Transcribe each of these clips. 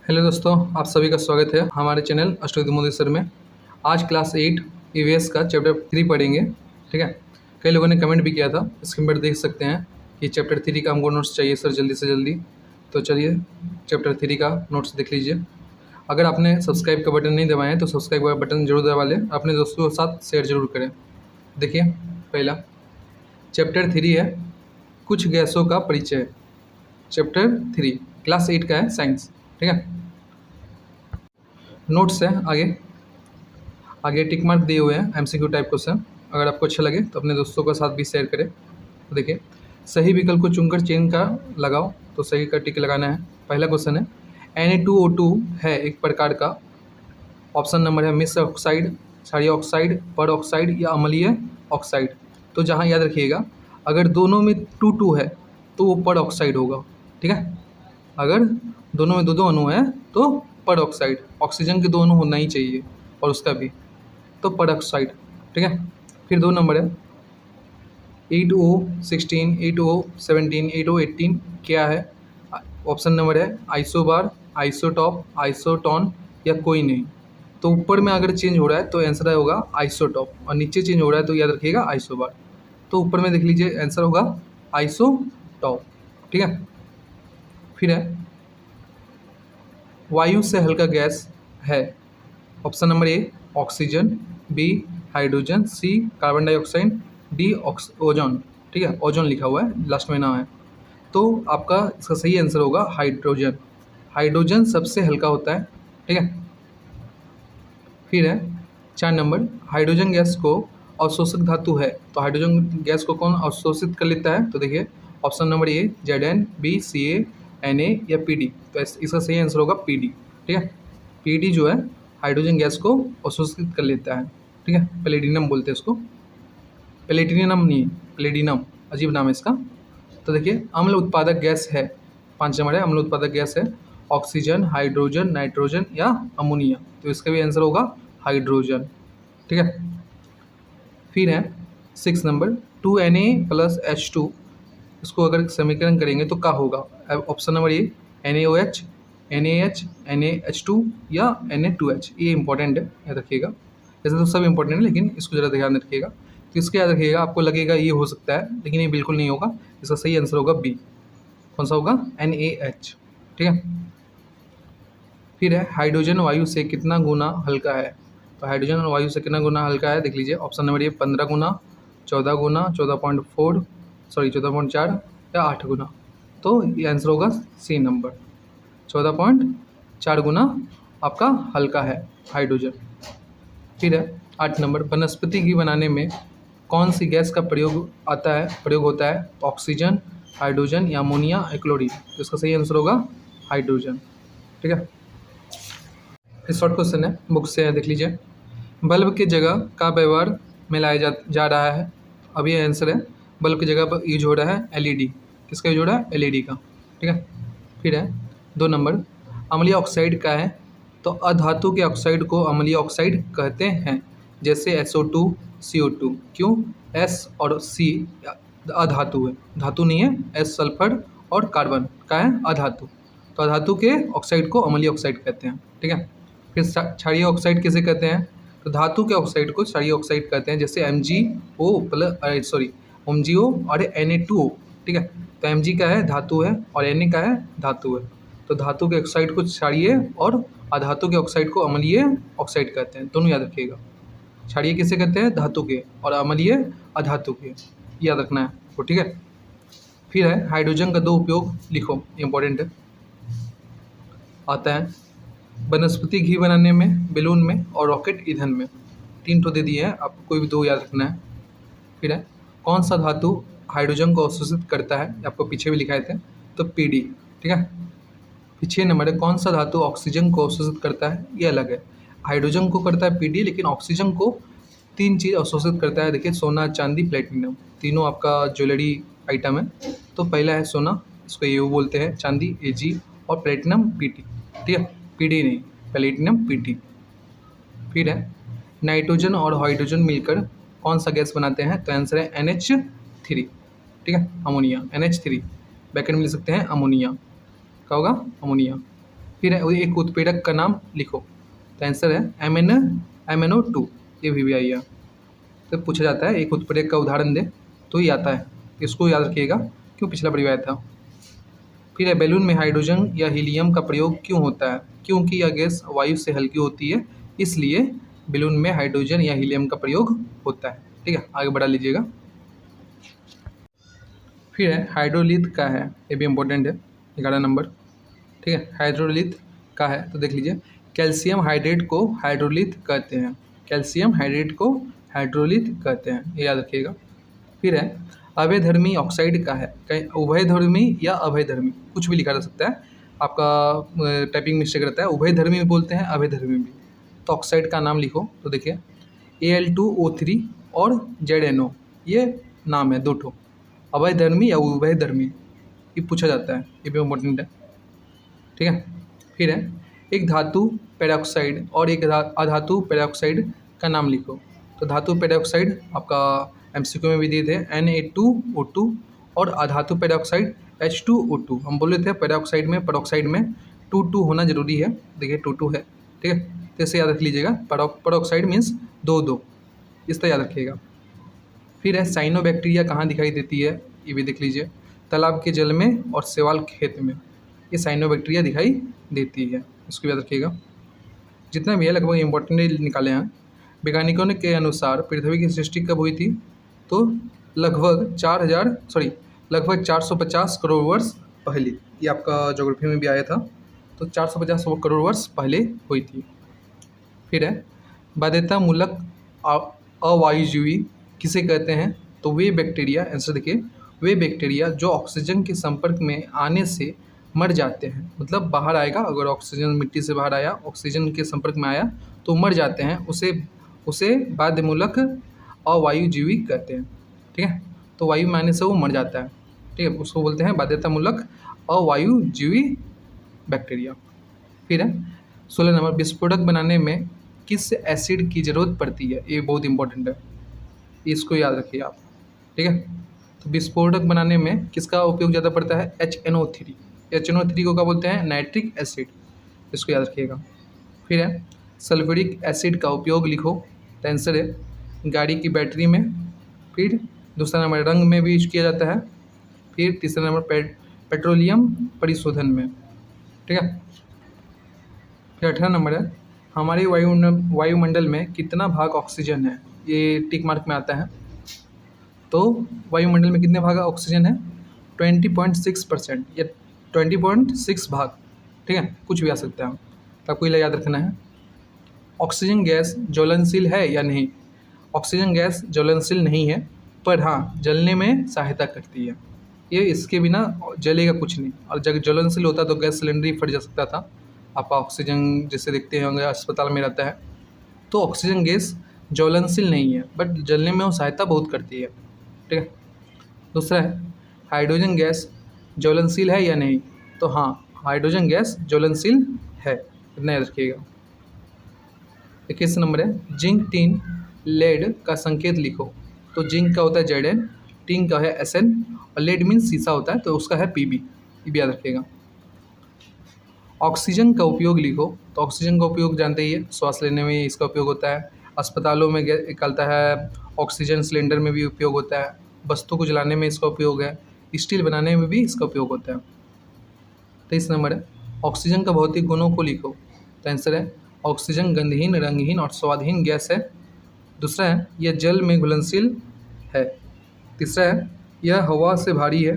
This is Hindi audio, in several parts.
हेलो दोस्तों, आप सभी का स्वागत है हमारे चैनल अष्टोद मोदी सर में। आज क्लास 8 ईवीएस का चैप्टर 3 पढ़ेंगे। ठीक है, कई लोगों ने कमेंट भी किया था, स्क्रीन पर देख सकते हैं कि चैप्टर 3 का हमको नोट्स चाहिए सर जल्दी से जल्दी। तो चलिए चैप्टर 3 का नोट्स देख लीजिए। अगर आपने सब्सक्राइब का बटन नहीं दबाया है तो सब्सक्राइब का बटन जरूर दबा लें, अपने दोस्तों के साथ शेयर जरूर करें। देखिए, पहला चैप्टर 3 है कुछ गैसों का परिचय। चैप्टर 3 क्लास 8 का है, साइंस। ठीक है, नोट्स है आगे आगे टिक मार्क दिए हुए हैं, एमसीक्यू टाइप क्वेश्चन। अगर आपको अच्छा लगे तो अपने दोस्तों के साथ भी शेयर करें। तो देखिए, सही विकल्प को चुनकर चेन का लगाओ, तो सही का टिक लगाना है। पहला क्वेश्चन है Na2O2 है एक प्रकार का। ऑप्शन नंबर है मिश्र ऑक्साइड, क्षारीय ऑक्साइड, पर ऑक्साइड या अम्लीय ऑक्साइड। तो जहाँ याद रखिएगा, अगर दोनों में 2 है तो वो पर ऑक्साइड होगा। ठीक है, अगर दोनों में दो अणु है तो पर ऑक्साइड, ऑक्सीजन के 2 अणु होना ही चाहिए और उसका भी, तो पर ऑक्साइड। ठीक है, फिर 2 नंबर है 8O16, 8O17, 8O18 क्या है? ऑप्शन नंबर है आइसोबार, आइसोटॉप, आइसोटोन या कोई नहीं। तो ऊपर में अगर चेंज हो रहा है तो आंसर होगा आइसोटॉप, और नीचे चेंज हो रहा है तो याद रखिएगा आइसोबार। तो ऊपर में देख लीजिए आंसर होगा आइसोटॉप। ठीक है, फिर है वायु से हल्का गैस है। Option number A oxygen, B hydrogen, C carbon dioxide, D ozone. ठीक है, ओजोन लिखा हुआ है, लास्ट में ना है। तो आपका इसका सही आंसर होगा हाइड्रोजन। हाइड्रोजन सबसे हल्का होता है। ठीक है, फिर है 4 नंबर हाइड्रोजन गैस को अवशोषक धातु है। तो हाइड्रोजन गैस को कौन अवशोषित कर लेता है? तो देखिए option number A Zn, B Ca, Na या Pd। तो इसका सही आंसर होगा Pd। ठीक है, Pd जो है हाइड्रोजन गैस को अवशोषित कर लेता है। ठीक है, पैलेडिनम बोलते हैं उसको, पैलेटिनियम नहीं, पैलेडिनम, अजीब नाम है इसका। तो देखिए अम्ल उत्पादक गैस है, 5 नंबर है अम्ल उत्पादक गैस है ऑक्सीजन, हाइड्रोजन, नाइट्रोजन या अमोनिया। तो इसका भी आंसर होगा हाइड्रोजन। ठीक है, फिर है 6 नंबर 2Na+H2, इसको अगर समीकरण करेंगे तो क्या होगा? ऑप्शन नंबर ए NaOH, NaH, NaH2 या Na2H। ये इंपॉर्टेंट है, याद रखिएगा। ऐसे तो सब इंपॉर्टेंट है लेकिन इसको ज़रा ध्यान रखिएगा। तो इसके याद रखिएगा, आपको लगेगा ये हो सकता है लेकिन ये बिल्कुल नहीं होगा। इसका सही आंसर होगा बी। कौन सा होगा? NaH। ठीक है, फिर है हाइड्रोजन वायु से कितना गुना हल्का है। तो हाइड्रोजन वायु से कितना गुना हल्का है देख लीजिए। ऑप्शन नंबर ए 15 गुना, 14 गुना, 14.4 या 8 गुना। तो ये आंसर होगा सी नंबर, 14.4 गुना आपका हल्का है हाइड्रोजन। फिर है 8 नंबर वनस्पति घी बनाने में कौन सी गैस का प्रयोग होता है? ऑक्सीजन, हाइड्रोजन या अमोनिया या क्लोरीन। तो इसका सही आंसर होगा हाइड्रोजन। ठीक है, फिर शॉर्ट क्वेश्चन है, बुक से है, देख लीजिए। बल्ब की जगह का व्यवहार में लाया जा रहा है। अब ये आंसर है, बल्ब की जगह पर यूज हो रहा है एलईडी। किसका यूज हो रहा है? एलईडी का। ठीक है, फिर है 2 नंबर अम्लीय ऑक्साइड का है। तो अधातु के ऑक्साइड को अम्लीय ऑक्साइड कहते हैं, जैसे SO2, CO2। क्यों? S और C अधातु है, धातु नहीं है। S सल्फर और कार्बन का है अधातु। तो अधातु के ऑक्साइड को अम्लीय ऑक्साइड कहते हैं। ठीक है, फिर क्षारीय ऑक्साइड किसे कहते हैं? तो धातु के ऑक्साइड को क्षारीय ऑक्साइड कहते हैं, जैसे MgO और Na2O। ठीक है, तो Mg का है धातु है और Na का है धातु है। तो धातु के ऑक्साइड को क्षारीय और अधातु के ऑक्साइड को अम्लीय ऑक्साइड कहते हैं। दोनों याद रखिएगा, क्षारीय किसे कहते हैं? धातु के, और अम्लीय अधातु के, याद रखना है आपको। ठीक है, फिर है हाइड्रोजन का 2 उपयोग लिखो, इंपॉर्टेंट है। आता है वनस्पति घी बनाने में, बैलून में और रॉकेट ईंधन में। 3 तो दे दिए हैं, आपको कोई भी 2 याद रखना है। फिर है कौन सा धातु हाइड्रोजन को अवशोषित करता है? आपको पीछे भी लिखाए थे, तो Pd। ठीक है, फिर 6 नंबर है कौन सा धातु ऑक्सीजन को अवशोषित करता है? ये अलग है, हाइड्रोजन को करता है Pd, लेकिन ऑक्सीजन को 3 चीज़ अवशोषित करता है। देखिए सोना, चांदी, प्लेटिनम, तीनों आपका ज्वेलरी आइटम है। तो पहला है सोना, इसको Au बोलते हैं, चांदी Ag और प्लेटिनम Pt। ठीक है, Pd नहीं, प्लेटिनम Pt। फिर है नाइट्रोजन और हाइड्रोजन मिलकर कौन सा गैस बनाते हैं? तो आंसर है NH3। ठीक है, अमोनिया, NH3। ब्रैकेट में लिख सकते हैं अमोनिया, क्या होगा? अमोनिया। फिर है एक उत्प्रेरक का नाम लिखो, तो आंसर है MnO2, ये भी आई है। तो पूछा जाता है एक उत्प्रेरक का उदाहरण दे, तो ये आता है, इसको याद रखिएगा क्यों पिछला बार आया था। फिर है बैलून में हाइड्रोजन या हीलियम का प्रयोग क्यों होता है? क्योंकि यह गैस वायु से हल्की होती है, इसलिए बैलून में हाइड्रोजन या हीलियम का प्रयोग होता है। ठीक है, आगे बढ़ा लीजिएगा। फिर है हाइड्रोलिथ का है, ये भी इम्पोर्टेंट है, 11 नंबर। ठीक है, हाइड्रोलिथ का है तो देख लीजिए, कैल्शियम हाइड्रेट को हाइड्रोलिथ कहते हैं, कैल्शियम हाइड्रेट को हाइड्रोलिथ कहते हैं, ये याद रखिएगा। फिर है अभयधर्मी ऑक्साइड का है, कहीं उभयधर्मी या अभयधर्मी कुछ भी लिखा जा सकता है, आपका टाइपिंग मिस्टेक रहता है, उभयधर्मी भी बोलते हैं अभयधर्मी भी। तो ऑक्साइड का नाम लिखो, तो देखिए Al2O3 और ZNO, ये नाम है दो ठो, अभयधर्मी या उभयधर्मी, ये पूछा जाता है, ये भी इम्पोर्टेंट है। ठीक है, फिर है एक धातु पेरोक्साइड और एक अधातु पेरोक्साइड का नाम लिखो। तो धातु पेरोक्साइड आपका MCQ में भी दिए थे Na2O2 और अधातु पेरोक्साइड H2O2। हम बोले थे पेरोक्साइड में 2 होना जरूरी है, देखिए 2 है। ठीक है, तो इसे याद रख लीजिएगा, पेरोक्साइड मीन्स 2, इस तरह याद रखिएगा। फिर है साइनोबैक्टीरिया कहाँ दिखाई देती है, ये भी देख लीजिए, तालाब के जल में और शैवाल खेत में, ये साइनोबैक्टीरिया दिखाई देती है, इसको याद रखिएगा। जितना भी है लगभग इम्पोर्टेंट निकाले हैं। वैज्ञानिकों के अनुसार पृथ्वी की सृष्टि कब हुई थी? तो लगभग 450 करोड़ वर्ष पहले, ये आपका ज्योग्राफी में भी आया था, तो 450 करोड़ वर्ष पहले हुई थी। फिर है बाध्यतामूलक अवायुजीवी किसे कहते हैं? तो वे बैक्टीरिया, आंसर देखिए, वे बैक्टीरिया जो ऑक्सीजन के संपर्क में आने से मर जाते हैं, मतलब बाहर आएगा, अगर ऑक्सीजन मिट्टी से बाहर आया, ऑक्सीजन के संपर्क में आया तो मर जाते हैं, उसे बाध्यमूलक अवायुजीवी कहते हैं। ठीक है, तो वायु में आने से वो मर जाता है। ठीक है, उसको बोलते हैं बाध्यतामूलक अवायुजीवी बैक्टीरिया। फिर है 16 नंबर, विस्फोटक बनाने में किस एसिड की ज़रूरत पड़ती है? ये बहुत इंपॉर्टेंट है, इसको याद रखिए आप। ठीक है, तो विस्फोटक बनाने में किसका उपयोग ज़्यादा पड़ता है? HNO3। HNO3 को क्या बोलते हैं? नाइट्रिक एसिड, इसको याद रखिएगा। फिर है सल्फ्यूरिक एसिड का उपयोग लिखो, तो आंसर है गाड़ी की बैटरी में। फिर दूसरा नंबर रंग में भी यूज किया जाता है। फिर तीसरा नंबर पेट्रोलियम परिशोधन में। ठीक है, फिर 18 नंबर है हमारे वायुमंडल में कितना भाग ऑक्सीजन है? ये टिक मार्क में आता है। तो वायुमंडल में कितने भाग ऑक्सीजन है? 20.6% या 20.6 भाग। ठीक है, कुछ भी आ सकता है, तो आपको ये याद रखना है। ऑक्सीजन गैस ज्वलनशील है या नहीं? ऑक्सीजन गैस ज्वलनशील नहीं है, पर हाँ जलने में सहायता करती है, ये इसके बिना जलेगा कुछ नहीं। और जब ज्वलनशील होता तो गैस सिलेंडर ही फट जा सकता था। आप ऑक्सीजन जैसे देखते होंगे अस्पताल में रहता है, तो ऑक्सीजन गैस ज्वलनशील नहीं है, बट जलने में वो सहायता बहुत करती है। ठीक है, दूसरा है हाइड्रोजन गैस ज्वलनशील है या नहीं? तो हाँ, हाइड्रोजन गैस ज्वलनशील है, इतना याद रखिएगा। 21 नंबर है जिंक टिन लेड का संकेत लिखो। तो जिंक का होता है Zn, टिन का है Sn, और लेड मीन्स शीशा होता है, तो उसका है Pb, ये भी याद रखिएगा। ऑक्सीजन का उपयोग लिखो। तो ऑक्सीजन का उपयोग जानते ही है, श्वास लेने में इसका उपयोग होता है, अस्पतालों में निकलता है, ऑक्सीजन सिलेंडर में भी उपयोग होता है, वस्तु को जलाने में इसका उपयोग है, स्टील बनाने में भी इसका उपयोग होता है। 23 नंबर है ऑक्सीजन का भौतिक गुणों को लिखो। तो आंसर है ऑक्सीजन गंधहीन, रंगहीन और स्वादहीन गैस है। दूसरा है यह जल में घुलनशील है। तीसरा है यह हवा से भारी है।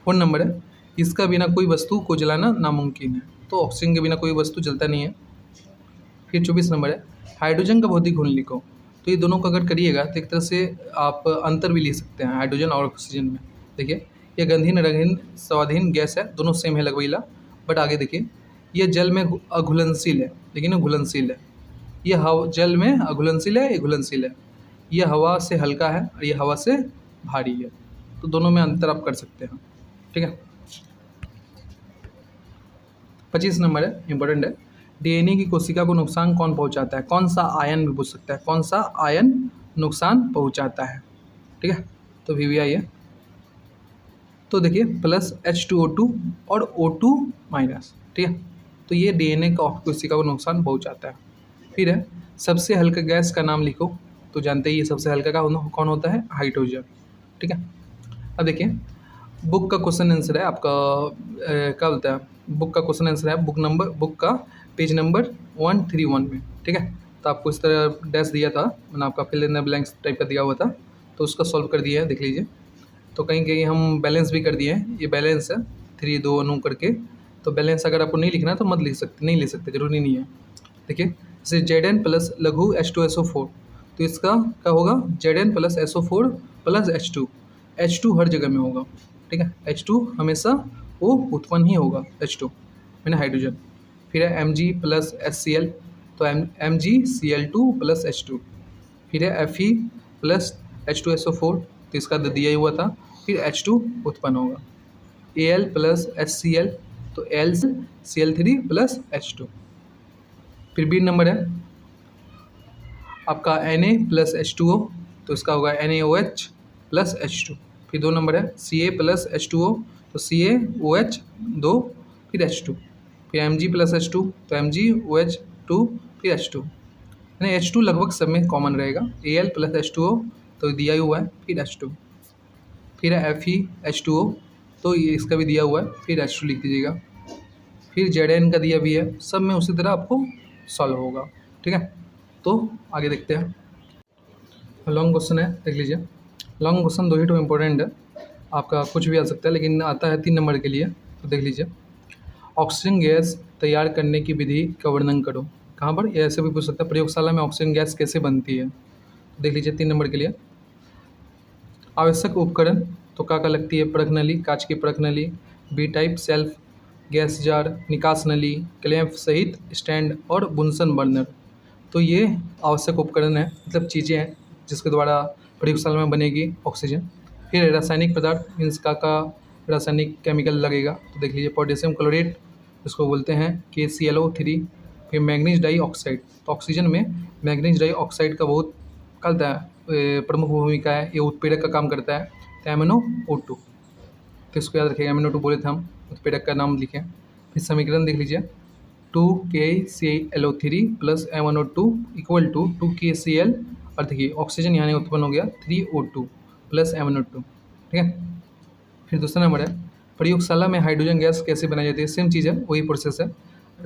4 नंबर है इसका बिना कोई वस्तु को जलाना नामुमकिन है। तो ऑक्सीजन के बिना कोई वस्तु जलता नहीं है। फिर 24 नंबर है हाइड्रोजन का भौतिक गुण लिखो। तो ये दोनों का अगर करिएगा तो एक तरह से आप अंतर भी ले सकते हैं हाइड्रोजन और ऑक्सीजन में। देखिए यह गंधहीन, रंगहीन, स्वादहीन गैस है, दोनों सेम है लगभग, बट आगे देखिए यह जल में अघुलनशील है, लेकिन ये घुलनशील है। यह जल में अघुलनशील है, ये घुलनशील है। यह हवा से हल्का है और यह हवा से भारी है। तो दोनों में अंतर आप कर सकते हैं। ठीक है, 25 नंबर है इंपॉर्टेंट है DNA की कोशिका को नुकसान कौन पहुंचाता है? कौन सा आयन भी पूछ सकता है, कौन सा आयन नुकसान पहुंचाता है? ठीक है, तो VBI है। तो देखिए प्लस H2O2 और O2 माइनस। ठीक है। तो ये डीएनए का कोशिका को नुकसान पहुंचाता है। फिर है सबसे हल्का गैस का नाम लिखो। तो जानते ही ये सबसे हल्का का कौन होता है, हाइड्रोजन। ठीक है। अब देखिए बुक का क्वेश्चन आंसर है आपका क्या बोलता है, बुक का क्वेश्चन आंसर है बुक का पेज नंबर 131 में। ठीक है। तो आपको इस तरह डैश दिया था, मैंने आपका fill in the blanks type का दिया हुआ था, तो उसका सॉल्व कर दिया है, देख लीजिए। तो कहीं कहीं हम बैलेंस भी कर दिए हैं, ये बैलेंस है 3 2 अनु करके। तो बैलेंस अगर आपको नहीं लिखना है तो मत लिख सकते, नहीं ले सकते, जरूरी नहीं है। देखिए जैसे Zn प्लस लघु H2SO4, तो इसका क्या होगा, Zn plus SO4 plus H2 हर जगह में होगा। ठीक है। H2 हमेशा वो उत्पन्न ही होगा, H2 मैंने हाइड्रोजन। फिर है Mg प्लस HCl, तो MgCl2 प्लस H2। फिर है Fe प्लस H2SO4, तो इसका तो दिया ही हुआ था, फिर H2 उत्पन्न होगा। Al प्लस HCl, तो LCl3 प्लस H2। फिर बी नंबर है आपका Na प्लस H2O, तो इसका होगा NaOH प्लस H2। फिर 2 नंबर है Ca प्लस H2O, तो CaOH2 फिर H2। फिर Mg प्लस H2, तो MgOH2 फिर H2, यानी H2 लगभग सब में कॉमन रहेगा। Al प्लस H2O, तो दिया ही हुआ है, फिर H2। फिर है FeH2O, तो ये इसका भी दिया हुआ है, फिर H2 लिख दीजिएगा। फिर Zn का दिया भी है, सब में उसी तरह आपको सॉल्व होगा। ठीक है। तो आगे देखते हैं, लॉन्ग क्वेश्चन है, देख लीजिए। लॉन्ग क्वेश्चन 2 ही तो इम्पोर्टेंट है, आपका कुछ भी आ सकता है, लेकिन आता है 3 नंबर के लिए। तो देख लीजिए, ऑक्सीजन गैस तैयार करने की विधि का वर्णन करो। कहाँ पर, ये ऐसे भी पूछ सकता है, प्रयोगशाला में ऑक्सीजन गैस कैसे बनती है। तो देख लीजिए 3 नंबर के लिए, आवश्यक उपकरण, तो क्या लगती है, परख नली, कांच की परख नली, B type self gas jar, निकास नली, क्लैंप सहित स्टैंड और बुनसन बर्नर। तो ये आवश्यक उपकरण है, मतलब चीज़ें हैं जिसके द्वारा प्रयोगशाला में बनेगी ऑक्सीजन। फिर रासायनिक पदार्थ, मीन्स का रासायनिक केमिकल लगेगा। तो देख लीजिए पोटेशियम क्लोरेट, इसको बोलते हैं KClO3। फिर मैग्नीज डाइऑक्साइड, तो ऑक्सीजन में मैग्नीज डाइऑक्साइड का बहुत कहता है प्रमुख भूमिका है, ये उत्प्रेरक का काम करता है। तो MnO2, तो इसको याद रखिएगा, MnO2 बोले थे हम, उत्प्रेरक का नाम लिखें। फिर समीकरण देख लीजिए, 2KClO3 plus MnO2 equal to 2KCl, और देखिए ऑक्सीजन यहाँ उत्पन्न हो गया 3O2 प्लस MnO2। ठीक है। फिर दूसरा नंबर है प्रयोगशाला में हाइड्रोजन गैस कैसे बनाई जाती है। सेम चीज़ है, वही प्रोसेस है,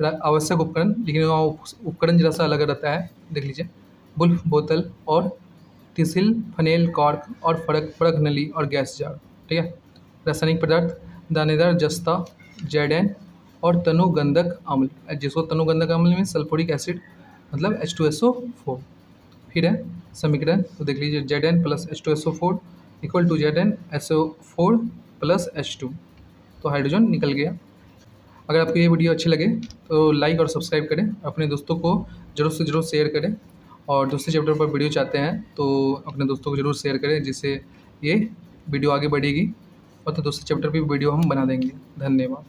आवश्यक उपकरण, लेकिन वहाँ उपकरण जरा सा अलग रहता है। देख लीजिए, बुल्फ बोतल और तिसिल, फनेल, कॉर्क और फड़क नली और गैस जार। ठीक है। रासायनिक पदार्थ, दानेदार जस्ता, Zn और तनुगंधक अम्ल, जिसको तनुगंधक अम्ल में सल्फ्यूरिक एसिड, मतलब H2SO4। फिर है समीकरण, तो देख लीजिए Zn plus H2SO4 equal to ZnSO4 plus H2, तो हाइड्रोजन निकल गया। अगर आपको ये वीडियो अच्छी लगे तो लाइक और सब्सक्राइब करें, अपने दोस्तों को ज़रूर से ज़रूर शेयर करें, और दूसरे चैप्टर पर वीडियो चाहते हैं तो अपने दोस्तों को ज़रूर शेयर करें, जिससे ये वीडियो आगे बढ़ेगी, और तो दूसरे चैप्टर पर वीडियो हम बना देंगे। धन्यवाद।